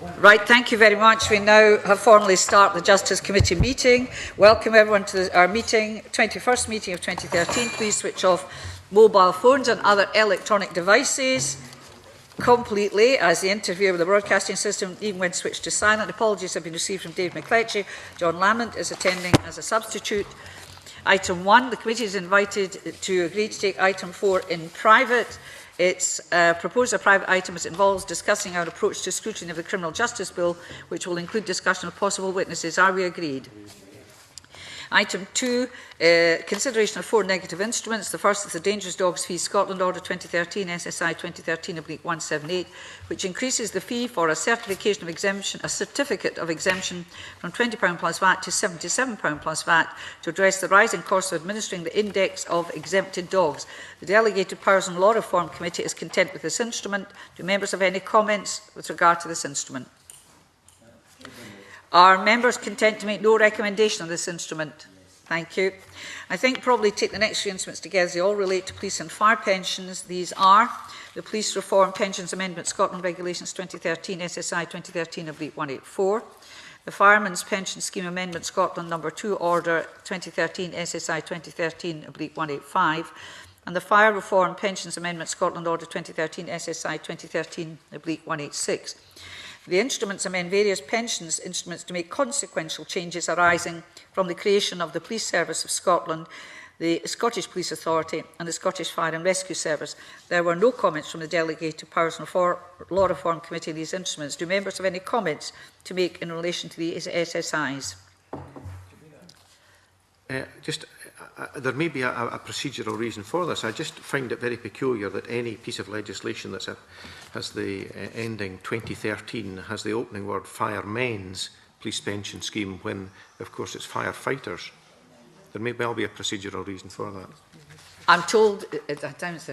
Right, thank you very much. We now have formally start the Justice Committee meeting. Welcome everyone to our meeting, 21st meeting of 2013. Please switch off mobile phones and other electronic devices completely, as the interview with the broadcasting system, even when switched to silent. Apologies have been received from David McCletchie. John Lamont is attending as a substitute. Item 1, the committee is invited to agree to take item 4 in private. It's proposed a private item as it involves discussing our approach to scrutiny of the Criminal Justice Bill, which will include discussion of possible witnesses. Are we agreed? Item 2, consideration of 4 negative instruments. The first is the Dangerous Dogs Fee Scotland Order 2013, SSI 2013/178, which increases the fee for a certification of exemption, a certificate of exemption from £20 plus VAT to £77 plus VAT to address the rising cost of administering the index of exempted dogs. The Delegated Powers and Law Reform Committee is content with this instrument. Do members have any comments with regard to this instrument? Are members content to make no recommendation on this instrument? Thank you. I think probably take the next few instruments together. They all relate to police and fire pensions. These are the Police Reform Pensions Amendment Scotland Regulations 2013, SSI 2013/184, the Firemen's Pension Scheme Amendment Scotland No. 2 Order 2013, SSI 2013/185, and the Fire Reform Pensions Amendment Scotland Order 2013, SSI 2013/186. The instruments amend various pensions instruments to make consequential changes arising from the creation of the Police Service of Scotland, the Scottish Police Authority and the Scottish Fire and Rescue Service. There were no comments from the Delegated Powers and Law Reform Committee on these instruments. Do members have any comments to make in relation to the SSIs? There may be a procedural reason for this. I just find it very peculiar that any piece of legislation that has the ending 2013 has the opening word firemen's police pension scheme when, of course, it's firefighters. There may well be a procedural reason for that. I'm told, at times,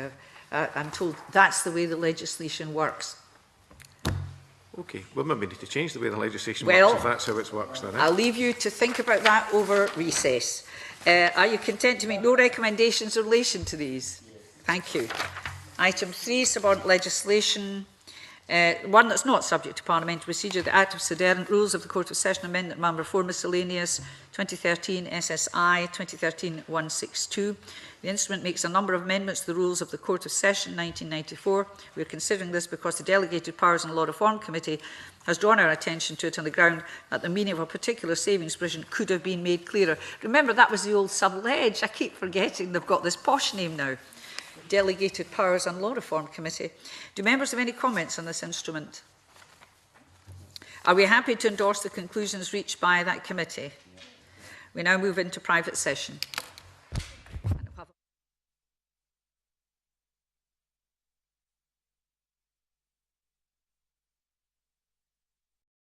I'm told that's the way the legislation works. Okay, well, maybe we need to change the way the legislation works if that's how it works. Then, I'll leave you to think about that over recess. Are you content to make no recommendations in relation to these? Thank you. Item 3, subordinate legislation. One that's not subject to parliamentary procedure, the Act of Sederent, Rules of the Court of Session Amendment No. 4 Miscellaneous 2013 SSI 2013/162. The instrument makes a number of amendments to the Rules of the Court of Session 1994. We are considering this because the Delegated Powers and Law Reform Committee has drawn our attention to it on the ground that the meaning of a particular savings provision could have been made clearer. Remember, that was the old sub-ledge. I keep forgetting they've got this posh name now. Delegated Powers and Law Reform Committee. Do members have any comments on this instrument? Are we happy to endorse the conclusions reached by that committee? We now move into private session.